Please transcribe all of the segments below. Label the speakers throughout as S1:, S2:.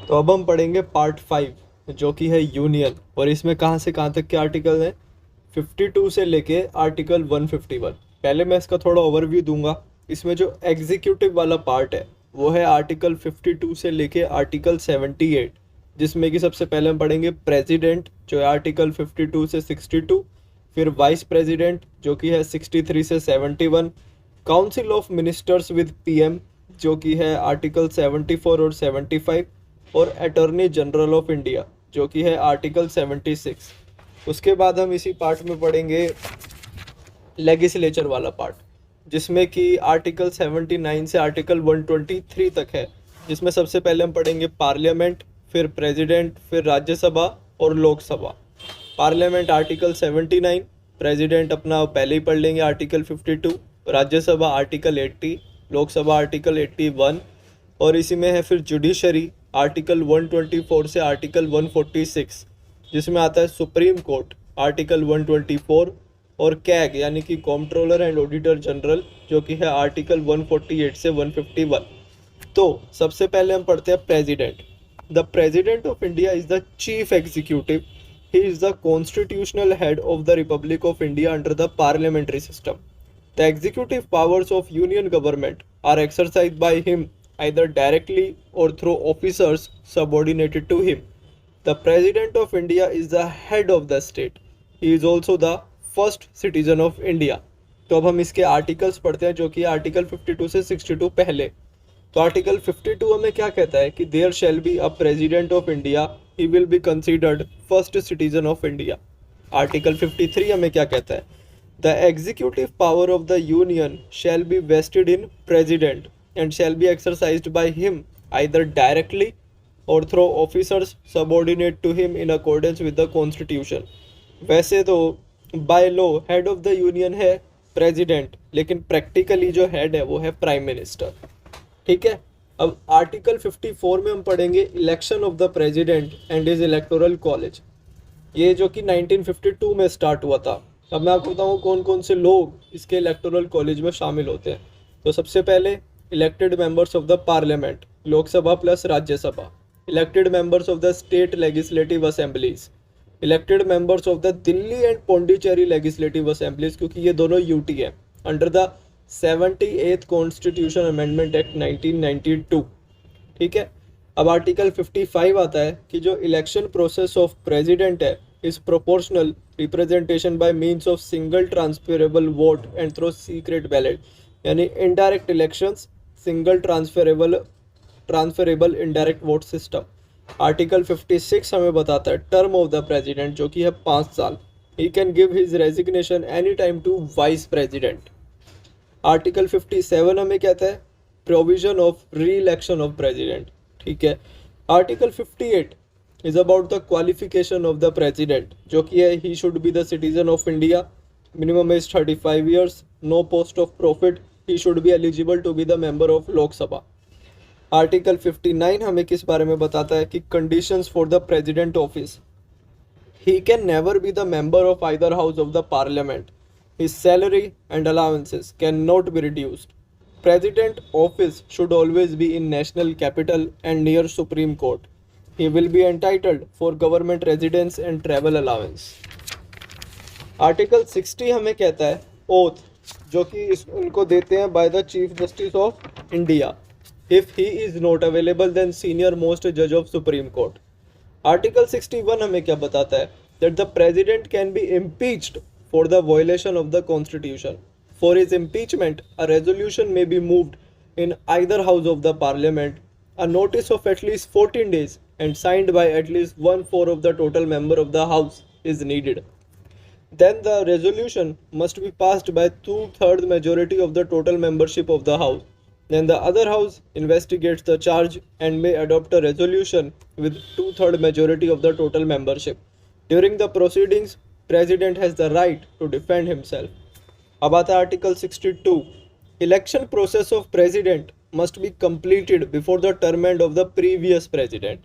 S1: तो अब हम पढ़ेंगे पार्ट 5 जो कि है यूनियन, और इसमें कहाँ से कहाँ तक के आर्टिकल हैं, 52 से लेके आर्टिकल 151। पहले मैं इसका थोड़ा ओवरव्यू दूंगा। इसमें जो एग्जीक्यूटिव वाला पार्ट है वो है आर्टिकल 52 से लेके आर्टिकल 78, जिसमें कि सबसे पहले हम पढ़ेंगे प्रेसिडेंट जो है आर्टिकल 52 से 62, फिर वाइस प्रेसिडेंट जो कि है 63 से 71, council of ministers with PM जो कि है आर्टिकल 74 और 75, और अटॉर्नी जनरल ऑफ इंडिया जो कि है आर्टिकल 76। उसके बाद हम इसी पार्ट में पढ़ेंगे लेगिस्लेचर वाला पार्ट, जिसमें कि आर्टिकल 79 से आर्टिकल 123 तक है, जिसमें सबसे पहले हम पढ़ेंगे पार्लियामेंट, फिर प्रेसिडेंट, फिर राज्यसभा और लोकसभा। पार्लियामेंट आर्टिकल 79, प्रेसिडेंट अपना पहले ही पढ़ लेंगे article 52, Rajya Sabha article 80, Lok Sabha article 81, और इसी में है फिर जुडिशरी आर्टिकल 124 से आर्टिकल 146, जिसमें आता है सुप्रीम कोर्ट आर्टिकल 124, और कैग यानी कि कॉम्प्ट्रोलर एंड ऑडिटर जनरल जो कि है आर्टिकल 148 से 151। तो सबसे पहले हम पढ़ते हैं president. The president of India is the chief executive. He is the constitutional head of the Republic of India under the parliamentary system. The executive powers of union government are exercised by him either directly or through officers subordinated to him. The President of India is the head of the state. He is also the first citizen of India. तो अब हम इसके articles पढ़ते हैं जो कि article 52 से 62 पहले। तो आर्टिकल 52 हमें क्या कहता है कि there shall be a president of India, he will be considered first citizen of India. Article 53 हमें क्या कहता है, the executive power of the union shall be vested in president and shall be exercised by him either directly or through officers subordinate to him in accordance with the constitution। वैसे तो by law head of the union है president, लेकिन practically जो head है वो है prime minister. ठीक है। अब आर्टिकल 54 में हम पढ़ेंगे election of the president and his electoral college, ये जो कि 1952 में स्टार्ट हुआ था। अब मैं आपको बताऊँ कौन कौन से लोग इसके इलेक्टोरल कॉलेज में शामिल होते हैं। तो सबसे पहले elected members of the parliament, Lok Sabha plus Rajya Sabha, elected members of the state legislative assemblies, elected members of the Delhi and Pondicherry legislative assemblies, क्योंकि ये दोनों यूटी है under the 78th constitution amendment act 1992। ठीक है। अब आर्टिकल 55 आता है कि जो इलेक्शन प्रोसेस ऑफ प्रेसिडेंट है is proportional representation by means of single transferable vote and through secret ballot, यानी indirect elections, single transferable indirect vote system। Article 56 हमें बताता है टर्म ऑफ द प्रेसिडेंट जो कि है 5 साल। He can give his resignation any time to vice president. Article 57 हमें कहता है provision of re election of president. ठीक है। Article 58 is about the qualification of the president जो कि है he should be the citizen of India, minimum age 35 years, no post of profit, he should be eligible to be the member of Lok Sabha। Article 59 हमें किस बारे में बताता है कि conditions for the president office, he can never be the member of either house of the parliament, his salary and allowances cannot be reduced, president office should always be in national capital and near Supreme Court, he will be entitled for government residence and travel allowance। Article 60 हमें कहता है oath जो कि उनको देते हैं by the chief justice of India, if he is not available then senior most जज of supreme court. Article 61 हमें क्या बताता है that the president can be impeached for the violation of the constitution. For his impeachment a resolution may be moved in either house of the parliament, a notice of at least 14 days and signed by at least 1/4 of the total member of the house is needed. Then the resolution must be passed by 2/3 majority of the total membership of the house. Then the other house investigates the charge and may adopt a resolution with 2/3 majority of the total membership. During the proceedings, president has the right to defend himself। अब आता है article 62, election process of president must be completed before the term end of the previous president.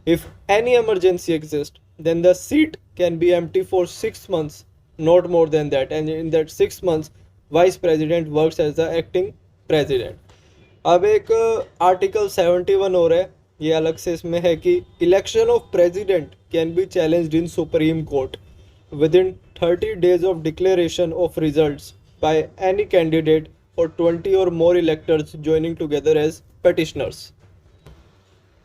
S1: If any emergency exists, then the seat can be empty for 6 months, not more than that, and in that 6 months vice president works as the acting president। अब एक article 71 हो रहा है ये अलग से इसमें है कि election of president can B challenged in supreme court within 30 days of declaration of results by any candidate or 20 or more electors joining together as petitioners.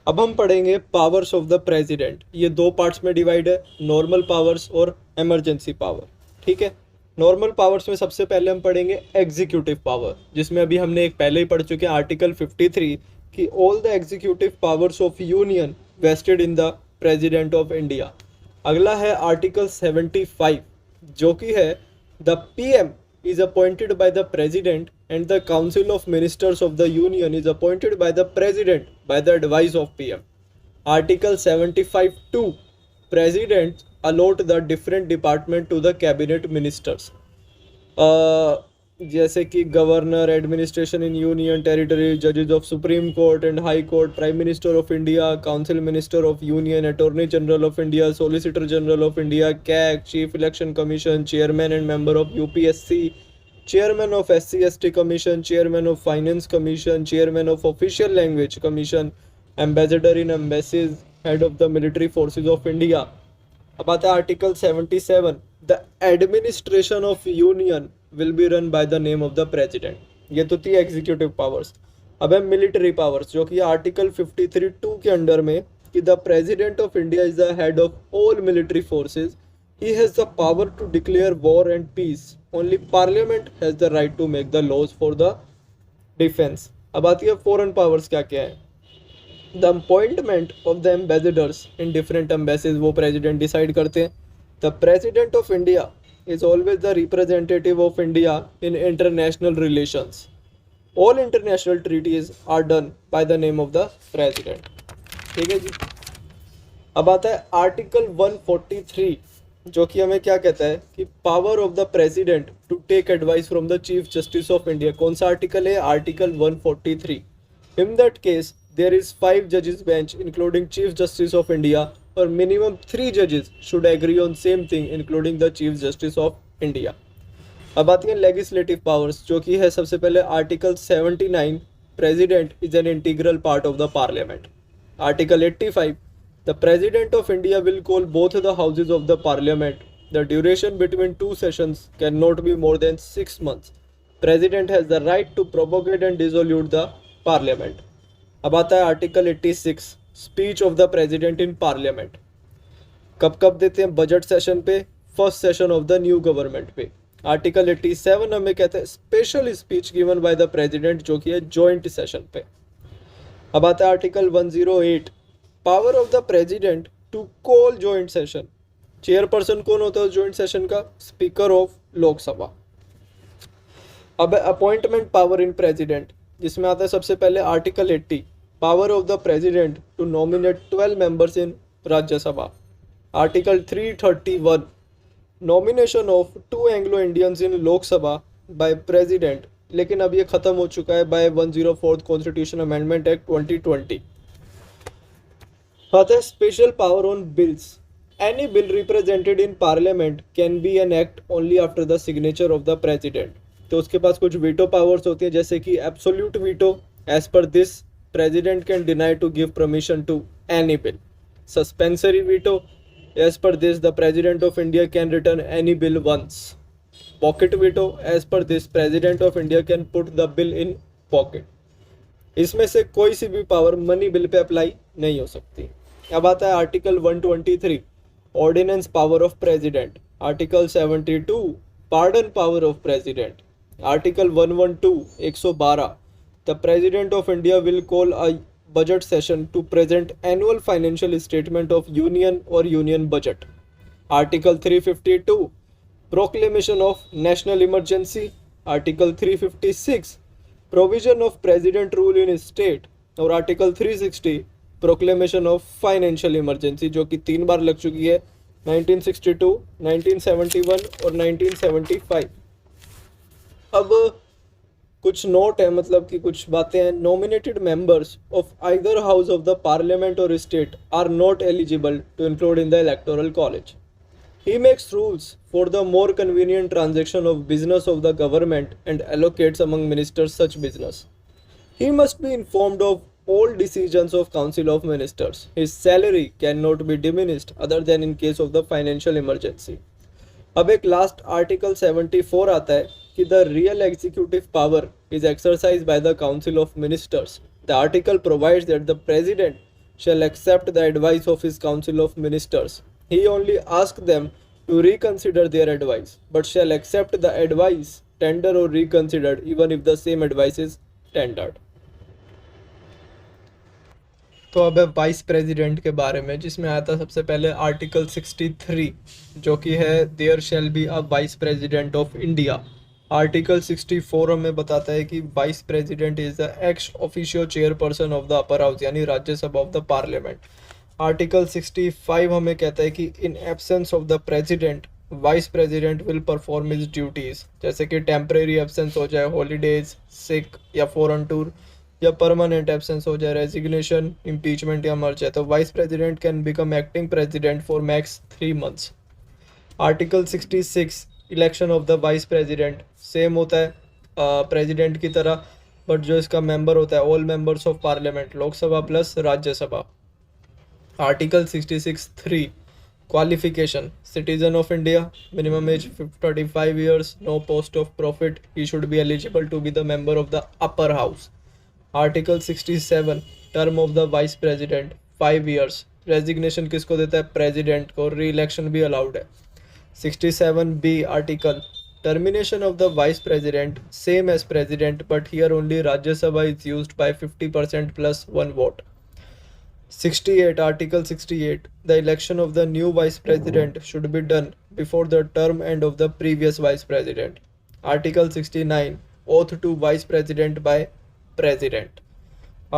S1: अब हम पढ़ेंगे पावर्स ऑफ द प्रेसिडेंट। ये दो पार्ट्स में divide है, normal powers और emergency power. ठीक है, नॉर्मल पावर्स में सबसे पहले हम पढ़ेंगे एग्जीक्यूटिव पावर, जिसमें अभी हमने एक पहले ही पढ़ चुके हैं आर्टिकल 53 कि all the executive powers of union vested in the president of India. अगला है आर्टिकल 75 जो कि है the PM is appointed by the president and the council of ministers of the union is appointed by the president by the advice of PM. Article 75(2) president allot the different department to the cabinet ministers, जैसे कि governor, administration in union territory, जजेस of supreme court and high court, prime minister of India, council minister of union, attorney general of India, solicitor general of India, CAG, chief election commission, chairman and member of UPSC, chairman of SC/ST commission, chairman of finance commission, chairman of official language commission, ambassador in embassies, head of the military forces of India. अब आता है article 77 the administration of union will be run by the name of the president. ये तो थी executive powers. अब है military powers, जो कि आर्टिकल 53(2) के अंडर में कि the president of India is the head of all military forces, he has the power to declare war and peace, only parliament has the right to make the laws for the defence. अब आती है foreign powers क्या क्या है। The appointment of the ambassadors in different embassies वो president decide करते हैं। The president of India is always the representative of India in international relations. All international treaties are done by the name of the president. ठीक है जी। अब आता है article 143 जो कि हमें क्या कहता है कि power of the president to take advice from the chief justice of India. कौन सा आर्टिकल है? Article 143। In that case there is 5 जजेस bench including chief justice of India और मिनिमम 3 जजेस should agree on same thing including the chief justice of India. अब आती है legislative powers जो कि है सबसे पहले article 79 president is an integral part of the parliament. Article 85 the president of India will call both the houses of the parliament, the duration between 2 sessions can not be more than 6 months। President has the right to propagate and dissolute the parliament. अब आता है article 86 speech of the president in parliament. कब कब देते हैं? Budget session पे, first session of the new government पे। Article 87 हमें कहते हैं special speech given by the president जो कि है जॉइंट सेशन पे। अब आता है article 108 power of the president to call joint session. Chairperson कौन होता है जॉइंट सेशन का? Speaker of Lok Sabha. अब अपॉइंटमेंट पावर इन प्रेसिडेंट, जिसमें आता है सबसे पहले article 80 power of the president to nominate 12 members in Rajya Sabha. Article 331 nomination of 2 Anglo Indians in Lok Sabha by president, लेकिन अब ये खत्म हो चुका है बाय 104 कॉन्स्टिट्यूशन अमेंडमेंट एक्ट 2020। आता है special power on bills. Any bill represented in parliament can be an act only after the signature of the president. तो उसके पास कुछ वीटो पावर्स होती है, जैसे कि absolute veto, as per this President can deny to give permission to any bill. Suspensory veto, as per this the President of India can return any bill once. Pocket veto, as per this President of India can put the bill in pocket. इसमें से कोई सी भी power money bill पे apply नहीं हो सकती। अब आता है article 123 ordinance power of president. Article 72 pardon power of president. Article 112 112 The President of India will call a budget session to present annual financial statement of Union or Union budget. Article 352 Proclamation of National Emergency. Article 356 Provision of President Rule in State और Article 360 Proclamation of Financial Emergency, जो कि 3 बार लग चुकी है 1962, 1971 और 1975। अब कुछ note है, मतलब कि कुछ बातें हैं। Nominated members of either house of the parliament और state are not eligible to include in the electoral college. He makes rules for the more convenient transaction of business of the government and allocates among ministers such business. He must be informed of all decisions of Council of Ministers. His salary cannot be diminished other than in case of the financial emergency. अब एक last article 74 आता है कि the real executive power is exercise by the council of ministers. The article provides that the president shall accept the advice of his council of ministers. He only asks them to reconsider their advice, but shall accept the advice tendered or reconsidered even if the same advice is tendered. तो अब है vice president के बारे में, जिसमें आया था सबसे पहले आर्टिकल 63, जो कि है there shall be a vice president of India. Article 64 हमें बताता है कि vice president is the ex officio chairperson of the upper house, यानी Rajya Sabha of the parliament. Article 65 हमें कहता है कि in absence of the president vice president will perform his duties, जैसे कि टेम्परेरी एब्सेंस हो जाए, हॉलीडेज, सिक या फॉरेन टूर, या परमानेंट एब्सेंस हो जाए, रेजिग्नेशन, इम्पीचमेंट या मर जाए, तो vice president can become acting president for max 3 months. Article 66 election of the vice president same होता है प्रेसिडेंट की तरह, बट जो इसका मेंबर होता है all members of parliament, Lok Sabha plus Rajya Sabha. Article 66(3) qualification, citizen of India, minimum age 35 years, no post of profit, he should be eligible to be the member of the upper house. Article 67 term of the vice president 5 years, resignation किसको देता है? President को, री election भी allowed है. 67(b) article, termination of the vice president same as president, but here only Rajya Sabha is used by 50% plus 1 vote. 68 article 68, the election of the new vice president should be done before the term end of the previous vice president. Article 69, oath to vice president by president.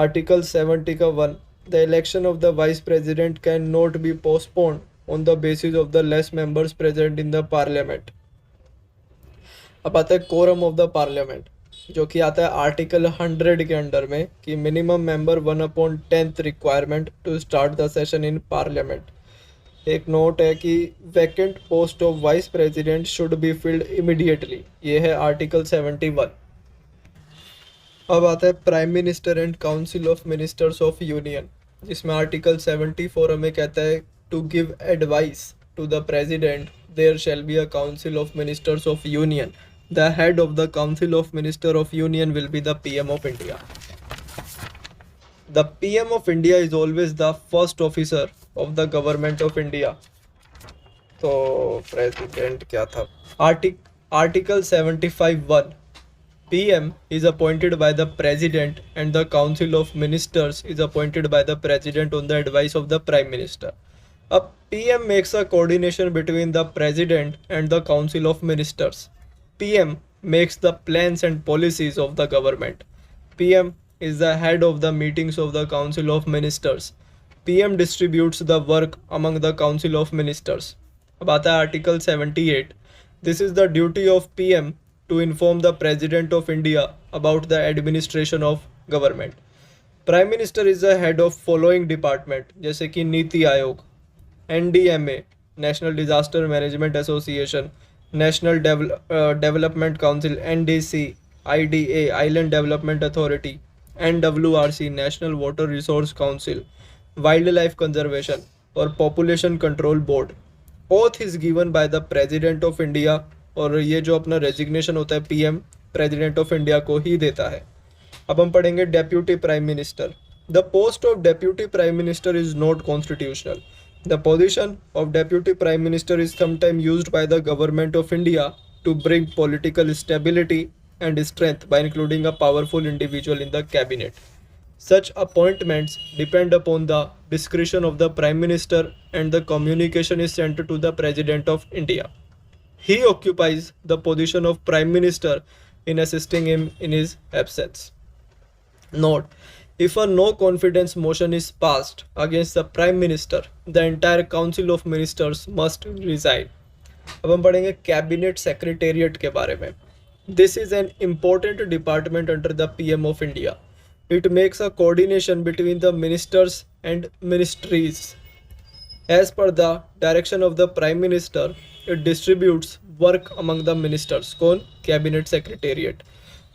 S1: Article 70(1), the election of the vice president cannot be postponed on the basis of the less members present in the parliament. अब आता है quorum of the parliament, जो कि आता है article 100 के under में कि minimum member 1/10 requirement to start the session in parliament. एक नोट है कि vacant post of vice president should be filled immediately, ये है आर्टिकल 71. अब आता है prime minister and council of ministers of union, जिसमें आर्टिकल 74 हमें कहता है to give advice to the president there shall be a council of ministers of union. The head of the Council of Minister of Union will be the PM of India. The PM of India is always the first officer of the government of India. तो president क्या था? Article 75(1), PM is appointed by the president and the Council of Ministers is appointed by the president on the advice of the Prime Minister. अब PM makes a coordination between the president and the Council of Ministers. PM makes the plans and policies of the government. PM is the head of the meetings of the Council of Ministers. PM distributes the work among the Council of Ministers. अब आता है article 78. This is the duty of PM to inform the President of India about the administration of government. Prime Minister is the head of following department, जैसे कि NITI Aayog, NDMA, National Disaster Management Association, National Development Council, NDC, IDA, Island Development Authority, NWRC, National Water Resource Council, Wildlife Conservation और Population Control Board. Oath is given by the President of India, और ये जो अपना resignation होता है PM president of India को ही देता है. अब हम पढ़ेंगे deputy prime minister. The post of deputy prime minister is not constitutional. The position of Deputy Prime Minister is sometimes used by the Government of India to bring political stability and strength by including a powerful individual in the cabinet. Such appointments depend upon the discretion of the Prime Minister and the communication is sent to the President of India. He occupies the position of Prime Minister in assisting him in his absence. Note: if a no confidence motion is passed against the Prime Minister, the entire Council of Ministers must resign. अब हम पढ़ेंगे cabinet secretariat के बारे में. This is an important department under the PM of India. It makes a coordination between the ministers and ministries. As per the direction of the Prime Minister, it distributes work among the ministers. कौन? Cabinet secretariat.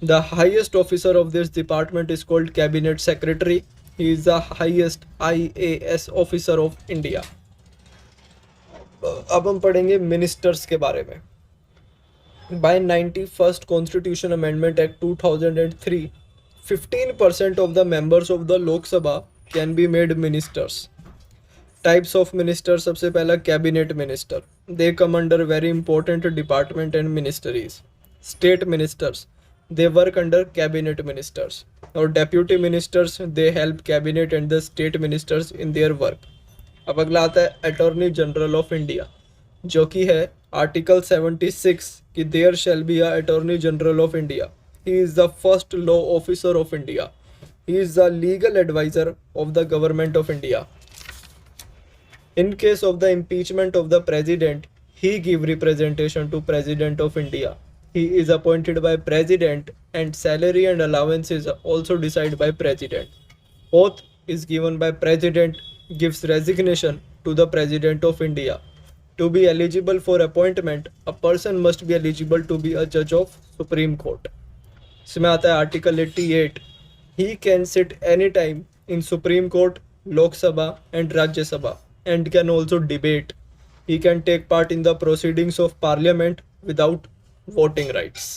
S1: The highest officer of this department is called Cabinet Secretary. He is the highest IAS officer of India. अब हम पढ़ेंगे ministers के बारे में। By 91st constitution amendment act 2003, 15% of the members of the Lok Sabha can be made ministers. Types of ministers, सबसे पहला cabinet minister, they come under very important department and ministries. State ministers, they work under cabinet ministers. और deputy ministers, they help cabinet and the state ministers in their work. अब अगला आता है attorney general of India, जो कि है article 76 कि there shall be a attorney general of India. He is the first law officer of India. He is the legal adviser of the government of India. In case of the impeachment of the president, he give representation to President of India. He is appointed by President and salary and allowances are also decided by President. Oath is given by President, gives resignation to the President of India. To be eligible for appointment, a person must be eligible to be a judge of Supreme Court. इसमें आता है article 88, he can sit any time in Supreme Court, Lok Sabha and Rajya Sabha and can also debate. He can take part in the proceedings of Parliament without voting rights.